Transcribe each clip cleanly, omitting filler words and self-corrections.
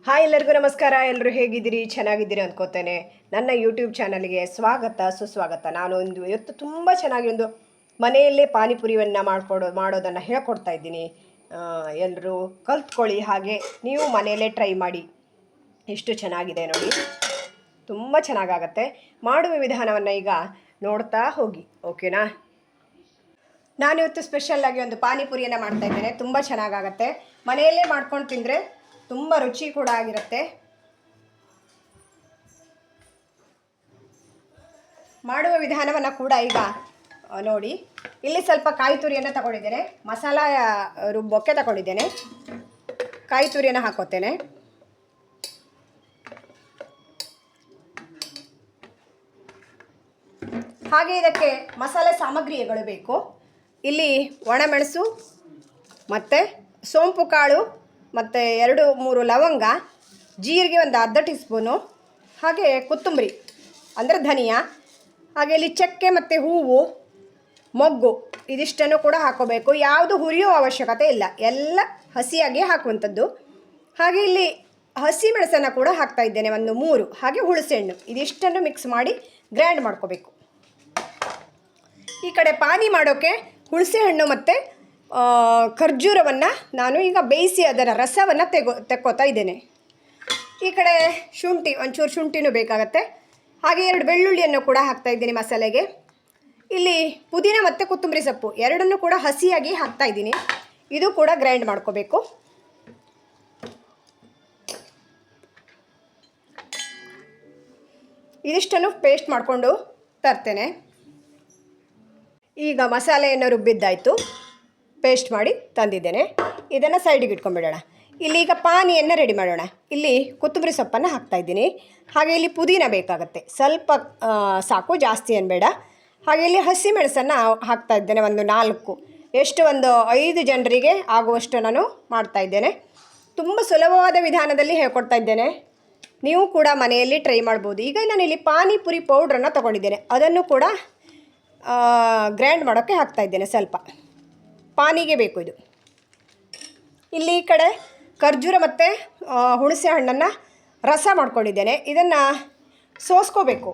Hi ಎಲ್ಲರಿಗೂ ನಮಸ್ಕಾರ. ಎಲ್ಲರೂ ಹೇಗಿದ್ದೀರಿ? ಚೆನ್ನಾಗಿದ್ದೀರಿ ಅಂದ್ಕೋತೇನೆ. ನನ್ನ ಯೂಟ್ಯೂಬ್ ಚಾನಲ್ಗೆ ಸ್ವಾಗತ ಸುಸ್ವಾಗತ. ನಾನು ಇವತ್ತು ತುಂಬ ಚೆನ್ನಾಗಿ ಒಂದು ಮನೆಯಲ್ಲೇ ಪಾನಿಪುರಿಯನ್ನು ಮಾಡೋದನ್ನು ಹೇಳ್ಕೊಡ್ತಾ ಇದ್ದೀನಿ. ಎಲ್ಲರೂ ಕಲ್ತ್ಕೊಳ್ಳಿ, ಹಾಗೆ ನೀವು ಮನೆಯಲ್ಲೇ ಟ್ರೈ ಮಾಡಿ. ಎಷ್ಟು ಚೆನ್ನಾಗಿದೆ ನೋಡಿ, ತುಂಬ ಚೆನ್ನಾಗಾಗತ್ತೆ. ಮಾಡುವ ವಿಧಾನವನ್ನು ಈಗ ನೋಡ್ತಾ ಹೋಗಿ, ಓಕೆನಾ? ನಾನಿವತ್ತು ಸ್ಪೆಷಲ್ಲಾಗಿ ಒಂದು ಪಾನಿಪುರಿಯನ್ನು ಮಾಡ್ತಾ ಇದ್ದೇನೆ. ತುಂಬ ಚೆನ್ನಾಗಾಗತ್ತೆ. ಮನೆಯಲ್ಲೇ ಮಾಡ್ಕೊಂಡು ತಿಂದರೆ ತುಂಬ ರುಚಿ ಕೂಡ ಆಗಿರುತ್ತೆ. ಮಾಡುವ ವಿಧಾನವನ್ನು ಕೂಡ ಈಗ ನೋಡಿ. ಇಲ್ಲಿ ಸ್ವಲ್ಪ ಕಾಯಿ ತುರಿಯನ್ನು ತಗೊಂಡಿದ್ದೇನೆ, ಮಸಾಲ ರುಬ್ಬೊಕ್ಕೆ ತಗೊಂಡಿದ್ದೇನೆ. ಕಾಯಿ ತುರಿಯನ್ನು ಹಾಕೋತೇನೆ. ಹಾಗೆ ಇದಕ್ಕೆ ಮಸಾಲೆ ಸಾಮಗ್ರಿಗಳು ಬೇಕು. ಇಲ್ಲಿ ಒಣಮೆಣಸು ಮತ್ತು ಸೋಂಪು ಕಾಳು ಮತ್ತು 2-3 ಲವಂಗ, ಜೀರಿಗೆ ಒಂದು ಅರ್ಧ ಟೀ ಸ್ಪೂನು, ಹಾಗೆ ಕೊತ್ತಂಬರಿ ಅಂದರೆ ಧನಿಯಾ, ಹಾಗೆ ಇಲ್ಲಿ ಚಕ್ಕೆ ಮತ್ತು ಹೂವು, ಮೊಗ್ಗು, ಇದಿಷ್ಟನ್ನು ಕೂಡ ಹಾಕೋಬೇಕು. ಯಾವುದು ಹುರಿಯೋ ಅವಶ್ಯಕತೆ ಇಲ್ಲ, ಎಲ್ಲ ಹಸಿಯಾಗಿ ಹಾಕುವಂಥದ್ದು. ಹಾಗೆ ಇಲ್ಲಿ ಹಸಿ ಮೆಣಸನ್ನು ಕೂಡ ಹಾಕ್ತಾ ಇದ್ದೇನೆ, ಒಂದು 3. ಹಾಗೆ ಹುಣಸೆಹಣ್ಣು, ಇದಿಷ್ಟನ್ನು ಮಿಕ್ಸ್ ಮಾಡಿ ಗ್ರೈಂಡ್ ಮಾಡ್ಕೋಬೇಕು. ಈ ಕಡೆ ಪಾನಿ ಮಾಡೋಕ್ಕೆ ಹುಣಸೆಹಣ್ಣು ಮತ್ತು ಖರ್ಜೂರವನ್ನು ನಾನು ಈಗ ಬೇಯಿಸಿ ಅದರ ರಸವನ್ನು ತೆಕ್ಕೋತಾ ಇದ್ದೇನೆ. ಈ ಕಡೆ ಶುಂಠಿ, ಒಂಚೂರು ಶುಂಠಿನೂ ಬೇಕಾಗತ್ತೆ. ಹಾಗೆ 2 ಬೆಳ್ಳುಳ್ಳಿಯನ್ನು ಕೂಡ ಹಾಕ್ತಾ ಇದ್ದೀನಿ ಮಸಾಲೆಗೆ. ಇಲ್ಲಿ ಪುದೀನ ಮತ್ತು ಕೊತ್ತಂಬರಿ ಸೊಪ್ಪು ಎರಡನ್ನೂ ಕೂಡ ಹಸಿಯಾಗಿ ಹಾಕ್ತಾ ಇದ್ದೀನಿ. ಇದು ಕೂಡ ಗ್ರೈಂಡ್ ಮಾಡ್ಕೋಬೇಕು. ಇದಿಷ್ಟನ್ನು ಪೇಸ್ಟ್ ಮಾಡಿಕೊಂಡು ತರ್ತೇನೆ. ಈಗ ಮಸಾಲೆಯನ್ನು ರುಬ್ಬಿದ್ದಾಯಿತು, ಪೇಸ್ಟ್ ಮಾಡಿ ತಂದಿದ್ದೇನೆ. ಇದನ್ನು ಸೈಡಿಗೆ ಇಟ್ಕೊಂಡ್ಬಿಡೋಣ. ಇಲ್ಲಿ ಈಗ ಪಾನಿಯನ್ನು ರೆಡಿ ಮಾಡೋಣ. ಇಲ್ಲಿ ಕೊತ್ತಂಬರಿ ಸೊಪ್ಪನ್ನು ಹಾಕ್ತಾಯಿದ್ದೀನಿ. ಹಾಗೆ ಇಲ್ಲಿ ಪುದೀನ ಬೇಕಾಗುತ್ತೆ, ಸ್ವಲ್ಪ ಸಾಕು, ಜಾಸ್ತಿ ಏನು ಬೇಡ. ಹಾಗೆ ಇಲ್ಲಿ ಹಸಿ ಮೆಣಸನ್ನು ಹಾಕ್ತಾ ಇದ್ದೇನೆ, ಒಂದು 4. ಒಂದು 5 ಜನರಿಗೆ ಆಗುವಷ್ಟು ನಾನು ಮಾಡ್ತಾಯಿದ್ದೇನೆ. ತುಂಬ ಸುಲಭವಾದ ವಿಧಾನದಲ್ಲಿ ಹೇಳ್ಕೊಡ್ತಾ ಇದ್ದೇನೆ. ನೀವು ಕೂಡ ಮನೆಯಲ್ಲಿ ಟ್ರೈ ಮಾಡ್ಬೋದು. ಈಗ ನಾನಿಲ್ಲಿ ಪಾನಿಪುರಿ ಪೌಡ್ರನ್ನು ತೊಗೊಂಡಿದ್ದೇನೆ, ಅದನ್ನು ಕೂಡ ಗ್ರೈಂಡ್ ಮಾಡೋಕ್ಕೆ ಹಾಕ್ತಾಯಿದ್ದೇನೆ. ಸ್ವಲ್ಪ ಪಾನಿಗೆ ಬೇಕು ಇದು. ಇಲ್ಲಿ ಈ ಕಡೆ ಖರ್ಜೂರ ಮತ್ತು ಹುಣಸೆ ಹಣ್ಣನ್ನು ರಸ ಮಾಡ್ಕೊಂಡಿದ್ದೇನೆ. ಇದನ್ನು ಸೋಸ್ಕೋಬೇಕು,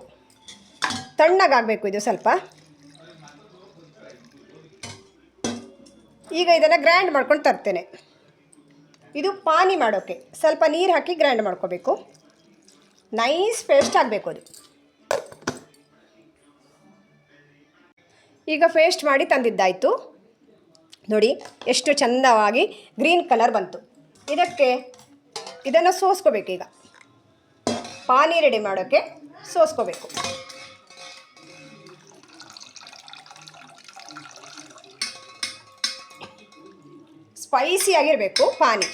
ತಣ್ಣಗಾಗಬೇಕು ಇದು ಸ್ವಲ್ಪ. ಈಗ ಇದನ್ನು ಗ್ರೈಂಡ್ ಮಾಡ್ಕೊಂಡು ತರ್ತೇನೆ. ಇದು ಪಾನಿ ಮಾಡೋಕ್ಕೆ ಸ್ವಲ್ಪ ನೀರು ಹಾಕಿ ಗ್ರೈಂಡ್ ಮಾಡ್ಕೋಬೇಕು. ನೈಸ್ ಪೇಸ್ಟ್ ಆಗಬೇಕು ಅದು. ಈಗ ಪೇಸ್ಟ್ ಮಾಡಿ ತಂದಿದ್ದಾಯಿತು ನೋಡಿ, ಎಷ್ಟು ಚಂದವಾಗಿ ಗ್ರೀನ್ ಕಲರ್ ಬಂತು. ಇದನ್ನು ಸೋಸ್ಕೋಬೇಕು. ಈಗ ಪಾನಿ ರೆಡಿ ಮಾಡೋಕ್ಕೆ ಸೋಸ್ಕೋಬೇಕು. ಸ್ಪೈಸಿಯಾಗಿರಬೇಕು ಪಾನಿ.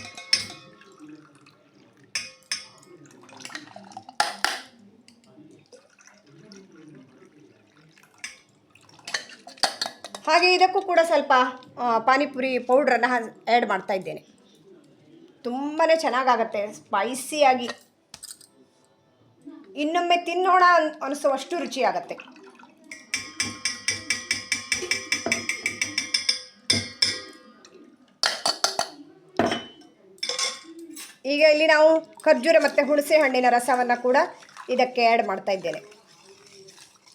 ಹಾಗೆ ಇದಕ್ಕೂ ಕೂಡ ಸ್ವಲ್ಪ ಪಾನಿಪುರಿ ಪೌಡ್ರನ್ನು ಆ್ಯಡ್ ಮಾಡ್ತಾ ಇದ್ದೇನೆ. ತುಂಬಾ ಚೆನ್ನಾಗಾಗತ್ತೆ, ಸ್ಪೈಸಿಯಾಗಿ. ಇನ್ನೊಮ್ಮೆ ತಿನ್ನೋಣ ಅನಿಸುವಷ್ಟು ರುಚಿಯಾಗತ್ತೆ. ಈಗ ಇಲ್ಲಿ ನಾವು ಖರ್ಜೂರ ಮತ್ತು ಹುಣಸೆ ಹಣ್ಣಿನ ರಸವನ್ನು ಕೂಡ ಇದಕ್ಕೆ ಆ್ಯಡ್ ಮಾಡ್ತಾ ಇದ್ದೇನೆ.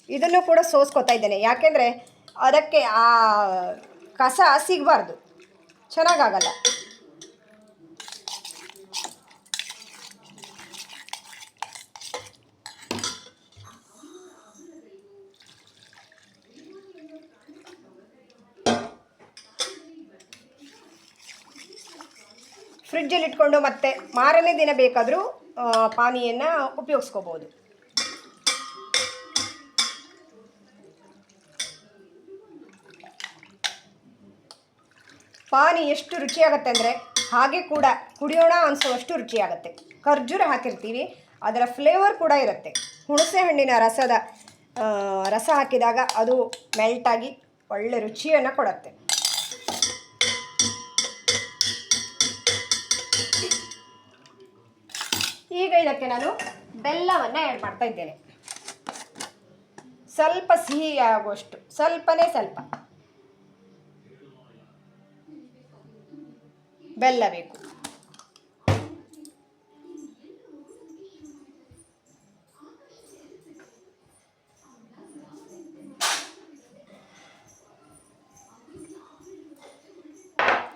ಇದನ್ನು ಕೂಡ ಸೋಸ್ಕೋತಾ ಇದ್ದೇನೆ, ಯಾಕೆಂದರೆ ಅದಕ್ಕೆ ಆ ಕಸ ಸಿಗಬಾರ್ದು, ಚೆನ್ನಾಗಾಗಲ್ಲ. ಫ್ರಿಡ್ಜಲ್ಲಿ ಇಟ್ಕೊಂಡು ಮತ್ತೆ ಮಾರನೇ ದಿನ ಬೇಕಾದರೂ ಪಾನಿಯನ್ನು ಉಪಯೋಗಿಸ್ಕೋಬೋದು. ಪಾನಿ ಎಷ್ಟು ರುಚಿಯಾಗತ್ತೆ ಅಂದರೆ ಹಾಗೆ ಕೂಡ ಕುಡಿಯೋಣ ಅನಿಸೋವಷ್ಟು ರುಚಿಯಾಗತ್ತೆ. ಖರ್ಜೂರ ಹಾಕಿರ್ತೀವಿ, ಅದರ ಫ್ಲೇವರ್ ಕೂಡ ಇರುತ್ತೆ. ಹುಣಸೆ ಹಣ್ಣಿನ ರಸ ಹಾಕಿದಾಗ ಅದು ಮೆಲ್ಟಾಗಿ ಒಳ್ಳೆ ರುಚಿಯನ್ನು ಕೊಡುತ್ತೆ. ಈಗ ಇದಕ್ಕೆ ನಾನು ಬೆಲ್ಲವನ್ನು ಆ್ಯಡ್ ಮಾಡ್ತಾ ಇದ್ದೇನೆ. ಸ್ವಲ್ಪ ಸಿಹಿ ಆಗುವಷ್ಟು, ಸ್ವಲ್ಪನೇ ಸ್ವಲ್ಪ ಬೆಲ್ಲ ಬೇಕು.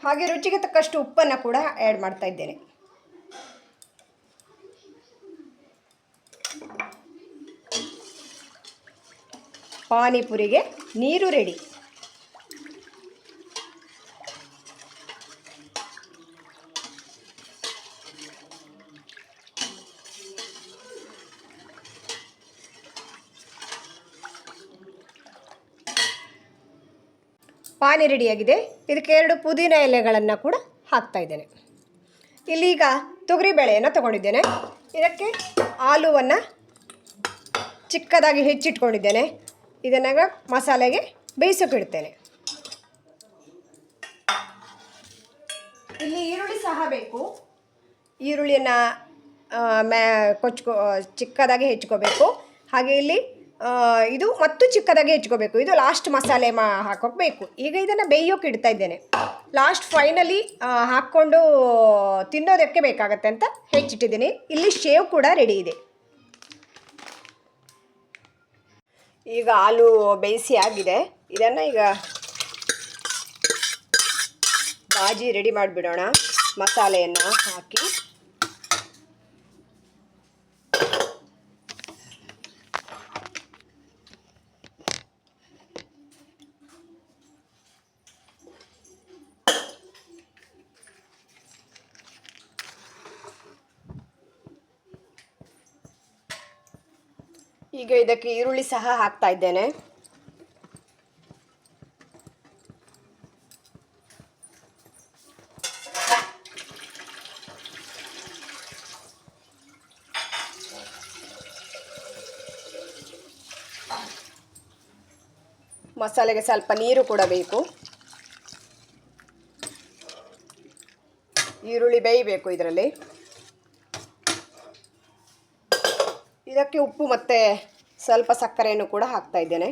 ಹಾಗೆ ರುಚಿಗೆ ತಕ್ಕಷ್ಟು ಉಪ್ಪನ್ನು ಕೂಡ ಆ್ಯಡ್ ಮಾಡ್ತಾ ಇದ್ದೇನೆ. ಪಾನಿಪುರಿಗೆ ನೀರು ರೆಡಿ. ಪಾನಿ ರೆಡಿಯಾಗಿದೆ. ಇದಕ್ಕೆ 2 ಪುದೀನ ಎಲೆಗಳನ್ನು ಕೂಡ ಹಾಕ್ತಾ ಇದ್ದೇನೆ. ಇಲ್ಲೀಗ ತೊಗರಿಬೇಳೆಯನ್ನು ತಗೊಂಡಿದ್ದೇನೆ. ಇದಕ್ಕೆ ಆಲೂವನ್ನು ಚಿಕ್ಕದಾಗಿ ಹೆಚ್ಚಿಟ್ಕೊಂಡಿದ್ದೇನೆ. ಇದನ್ನಾಗ ಮಸಾಲೆಗೆ ಬೇಯಿಸೋಕೆ ಇಡ್ತೇನೆ. ಇಲ್ಲಿ ಈರುಳ್ಳಿ ಸಹ ಬೇಕು. ಈರುಳ್ಳಿಯನ್ನು ಚಿಕ್ಕದಾಗಿ ಹೆಚ್ಚಿಕೋಬೇಕು. ಹಾಗೆ ಇಲ್ಲಿ ಇದು ಮತ್ತು ಚಿಕ್ಕದಾಗಿ ಹೆಚ್ಚಿಕೋಬೇಕು. ಇದು ಲಾಸ್ಟ್ ಮಸಾಲೆ ಹಾಕೋಬೇಕು. ಈಗ ಇದನ್ನು ಬೇಯೋಕೆ ಇಡ್ತಾ ಇದ್ದೇನೆ. ಲಾಸ್ಟ್ ಫೈನಲಿ ಹಾಕ್ಕೊಂಡು ತಿನ್ನೋದಕ್ಕೆ ಬೇಕಾಗತ್ತೆ ಅಂತ ಹೆಚ್ಚಿಟ್ಟಿದ್ದೀನಿ. ಇಲ್ಲಿ ಶೇವ್ ಕೂಡ ರೆಡಿ ಇದೆ. ಈಗ ಆಲೂ ಬೇಯಿಸಿ ಆಗಿದೆ. ಇದನ್ನು ಈಗ ಬಾಜಿ ರೆಡಿ ಮಾಡಿಬಿಡೋಣ. ಮಸಾಲೆಯನ್ನು ಹಾಕಿ ಈಗ ಇದಕ್ಕೆ ಈರುಳ್ಳಿ ಸಹ ಹಾಕ್ತಾ ಇದ್ದೇನೆ. ಮಸಾಲೆಗೆ ಸ್ವಲ್ಪ ನೀರು ಕೂಡ ಬೇಕು. ಈರುಳ್ಳಿ ಬೇಯಬೇಕು ಇದರಲ್ಲಿ. ಇದಕ್ಕೆ ಉಪ್ಪು ಮತ್ತು ಸ್ವಲ್ಪ ಸಕ್ಕರೆಯನ್ನು ಕೂಡ ಹಾಕ್ತಾ ಇದ್ದೇನೆ.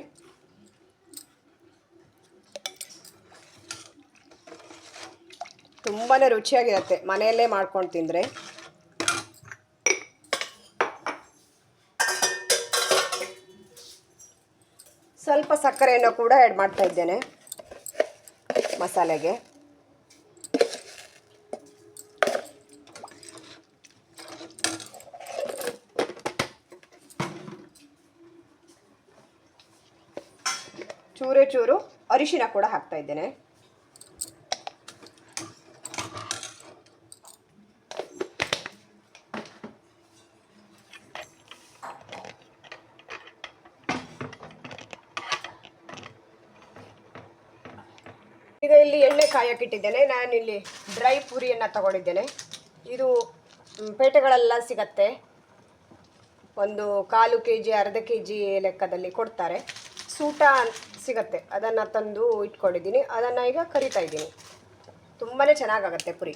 ತುಂಬಾ ರುಚಿಯಾಗಿರುತ್ತೆ ಮನೆಯಲ್ಲೇ ಮಾಡ್ಕೊಂಡು ತಿಂದರೆ. ಸ್ವಲ್ಪ ಸಕ್ಕರೆಯನ್ನು ಕೂಡ ಆ್ಯಡ್ ಮಾಡ್ತಾ ಇದ್ದೇನೆ ಮಸಾಲೆಗೆ. ಚೂರು ಚೂರು ಅರಿಶಿನ ಕೂಡ ಹಾಕ್ತಾ ಇದ್ದೇನೆ. ಈಗ ಇಲ್ಲಿ ಎಣ್ಣೆ ಕಾಯಕ್ಕಿಟ್ಟಿದ್ದೇನೆ. ನಾನಿಲ್ಲಿ ಡ್ರೈ ಪೂರಿಯನ್ನು ತಗೊಂಡಿದ್ದೇನೆ. ಇದು ಪೇಟೆಗಳೆಲ್ಲ ಸಿಗತ್ತೆ. ಒಂದು 1/4 kg 1/2 kg ಲೆಕ್ಕದಲ್ಲಿ ಕೊಡ್ತಾರೆ. ಸೂಟ ಸಿಗತ್ತೆ, ಅದನ್ನು ತಂದು ಇಟ್ಕೊಂಡಿದ್ದೀನಿ. ಅದನ್ನು ಈಗ ಕರಿತಾ ಇದ್ದೀನಿ. ತುಂಬಾ ಚೆನ್ನಾಗಾಗತ್ತೆ ಪುರಿ.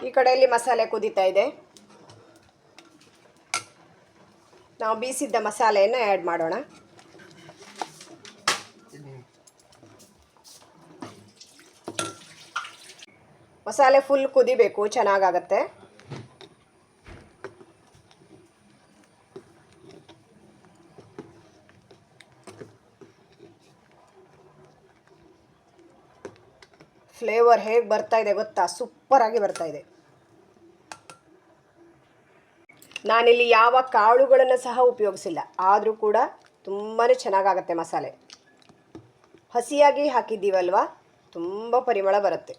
ಈ ಕಡೆಯಲ್ಲಿ ಮಸಾಲೆ ಕುದೀತಾ ಇದೆ. ನಾವು ಬೀಸಿದ್ದ ಮಸಾಲೆಯನ್ನು ಆ್ಯಡ್ ಮಾಡೋಣ. ಮಸಾಲೆ ಫುಲ್ ಕುದಿಬೇಕು, ಚೆನ್ನಾಗಾಗತ್ತೆ. ಫ್ಲೇವರ್ ಹೇಗೆ ಬರ್ತಾ ಇದೆ ಗೊತ್ತಾ? ಸೂಪರಾಗಿ ಬರ್ತಾ ಇದೆ. ನಾನಿಲ್ಲಿ ಯಾವ ಕಾಳುಗಳನ್ನು ಸಹ ಉಪಯೋಗಿಸಿಲ್ಲ, ಆದರೂ ಕೂಡ ತುಂಬಾ ಚೆನ್ನಾಗಾಗತ್ತೆ ಮಸಾಲೆ. ಹಸಿಯಾಗಿ ಹಾಕಿದ್ದೀವಲ್ವ, ತುಂಬ ಪರಿಮಳ ಬರುತ್ತೆ.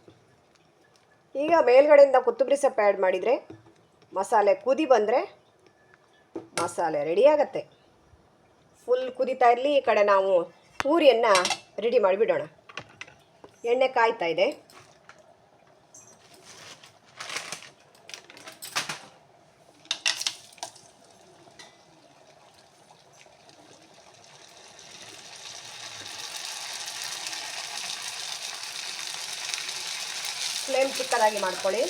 ಈಗ ಮೇಲ್ಗಡೆಯಿಂದ ಕೊತ್ತಂಬರಿ ಸೊಪ್ಪು ಆ್ಯಡ್ ಮಾಡಿದರೆ, ಮಸಾಲೆ ಕುದಿ ಬಂದರೆ ಮಸಾಲೆ ರೆಡಿಯಾಗತ್ತೆ. ಫುಲ್ ಕುದಿತಾ ಇರಲಿ. ಈ ಕಡೆ ನಾವು ಪೂರಿಯನ್ನು ರೆಡಿ ಮಾಡಿಬಿಡೋಣ. ಎಣ್ಣೆ ಕಾಯ್ತಾ ಇದೆ. ಫ್ಲೇಮ್ ಚಿಕ್ಕದಾಗಿ ಮಾಡ್ಕೊಳ್ಳಿ.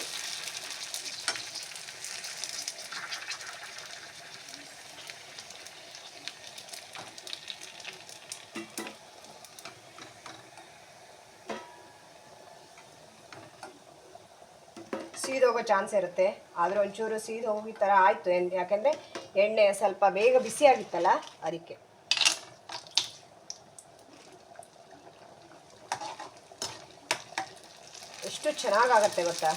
ಸೀದೋಗೋ ಚಾನ್ಸ್ ಇರುತ್ತೆ. ಆದರೆ ಒಂಚೂರು ಸೀದು ಹೋಗಿ ಥರ ಆಯಿತು. ಯಾಕೆಂದರೆ ಎಣ್ಣೆ ಸ್ವಲ್ಪ ಬೇಗ ಬಿಸಿಯಾಗಿತ್ತಲ್ಲ ಅದಕ್ಕೆ. ಎಷ್ಟು ಚೆನ್ನಾಗಾಗತ್ತೆ ಗೊತ್ತಾ.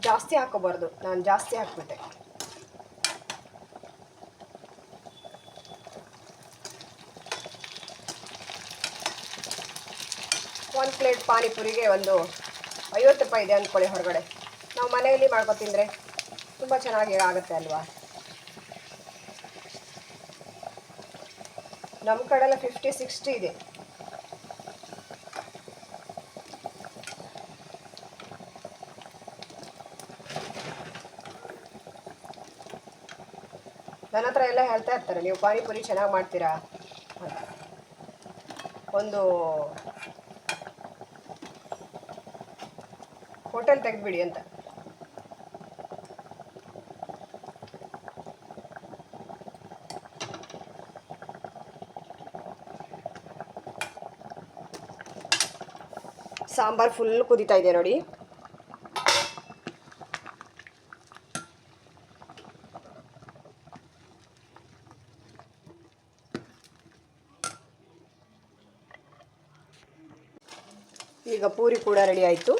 ಜಾಸ್ತಿ ಹಾಕೋಬಾರ್ದು, ನಾನು ಜಾಸ್ತಿ ಹಾಕ್ಬಿಟ್ಟೆ. ಒಂದು ಪ್ಲೇಟ್ ಪಾನಿಪುರಿಗೆ ಒಂದು 50 ರೂಪಾಯಿ ಇದೆ ಅಂದ್ಕೊಳ್ಳಿ ಹೊರಗಡೆ. ನಾವು ಮನೆಯಲ್ಲಿ ಮಾಡ್ಕೊ ತಿಂದರೆ ತುಂಬ ಚೆನ್ನಾಗಿ ಆಗುತ್ತೆ ಅಲ್ವಾ. ನಮ್ಮ ಕಡೆಲ್ಲ 50-60 ಇದೆ. ನನ್ನ ಹತ್ರ ಎಲ್ಲ ಹೇಳ್ತಾ ಇರ್ತಾರೆ, ನೀವು ಪಾನಿಪುರಿ ಚೆನ್ನಾಗಿ ಮಾಡ್ತೀರಾ ಅಂತ. ಒಂದು ಹೋಟೆಲ್ ತೆಗೆದ್ಬಿಡಿ ಅಂತ. ಸಾಂಬಾರು ಫುಲ್ ಕುದೀತಾ ಇದೆ ನೋಡಿ. ಈಗ ಪೂರಿ ಕೂಡ ರೆಡಿ ಆಯಿತು.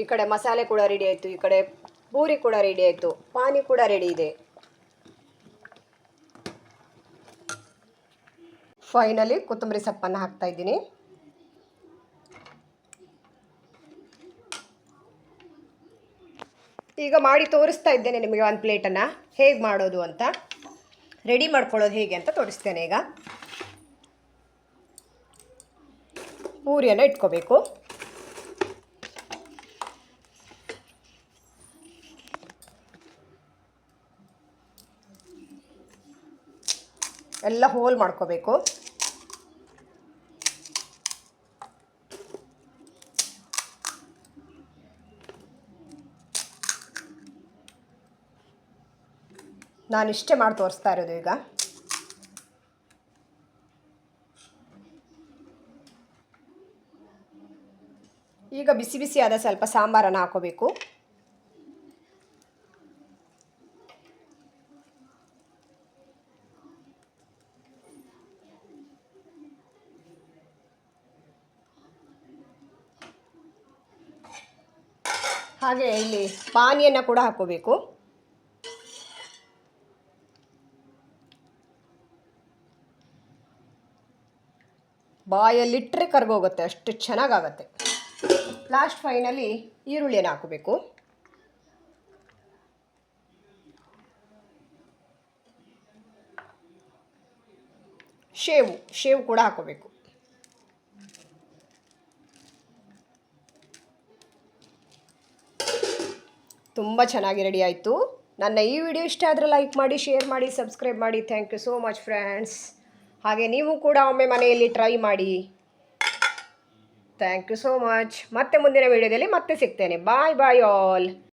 ಈ ಕಡೆ ಮಸಾಲೆ ಕೂಡ ರೆಡಿ ಆಯಿತು, ಈ ಕಡೆ ಪೂರಿ ಕೂಡ ರೆಡಿ ಆಯಿತು, ಪಾನಿ ಕೂಡ ರೆಡಿ ಇದೆ. ಫೈನಲಿ ಕೊತ್ತಂಬರಿ ಸೊಪ್ಪನ್ನು ಹಾಕ್ತಾ ಇದ್ದೀನಿ. ಈಗ ಮಾಡಿ ತೋರಿಸ್ತಾ ಇದ್ದೇನೆ ನಿಮಗೆ ಒಂದು ಪ್ಲೇಟನ್ನು ಹೇಗೆ ಮಾಡೋದು ಅಂತ, ರೆಡಿ ಮಾಡ್ಕೊಳ್ಳೋದು ಹೇಗೆ ಅಂತ ತೋರಿಸ್ತೇನೆ. ಈಗ ಪೂರಿಯನ್ನು ಇಟ್ಕೋಬೇಕು. ಎಲ್ಲ ಹೋಲ್ ಮಾಡ್ಕೋಬೇಕು. ನಾನಿಷ್ಟೇ ಮಾಡಿ ತೋರಿಸ್ತಾ ಇರೋದು. ಈಗ ಬಿಸಿ ಬಿಸಿಯಾದ ಸ್ವಲ್ಪ ಸಾಂಬಾರನ್ನು ಹಾಕೋಬೇಕು. ಹಾಗೆ ಇಲ್ಲಿ ಪಾನಿಯನ್ನು ಕೂಡ ಹಾಕೋಬೇಕು. ಬಾಯಲ್ಲಿಟ್ಟರೆ ಕರ್ಗೋಗುತ್ತೆ, ಅಷ್ಟು ಚೆನ್ನಾಗಾಗತ್ತೆ. ಲಾಸ್ಟ್ ಫೈನಲಿ ಈರುಳ್ಳಿಯನ್ನು ಹಾಕೋಬೇಕು. ಶೇವು ಕೂಡ ಹಾಕೋಬೇಕು. ತುಂಬ ಚೆನ್ನಾಗಿ ರೆಡಿ ಆಯಿತು. ನನ್ನ ಈ ವಿಡಿಯೋ ಇಷ್ಟ ಆದರೆ ಲೈಕ್ ಮಾಡಿ, ಶೇರ್ ಮಾಡಿ, ಸಬ್ಸ್ಕ್ರೈಬ್ ಮಾಡಿ. Thank you so much friends. ಹಾಗೆ ನೀವು ಕೂಡ ಒಮ್ಮೆ ಮನೆಯಲ್ಲಿ ಟ್ರೈ ಮಾಡಿ. Thank you so much. ಮತ್ತೆ ಮುಂದಿನ ವಿಡಿಯೋದಲ್ಲಿ ಮತ್ತೆ ಸಿಗ್ತೇನೆ. ಬಾಯ್ ಬಾಯ್ ಆಲ್.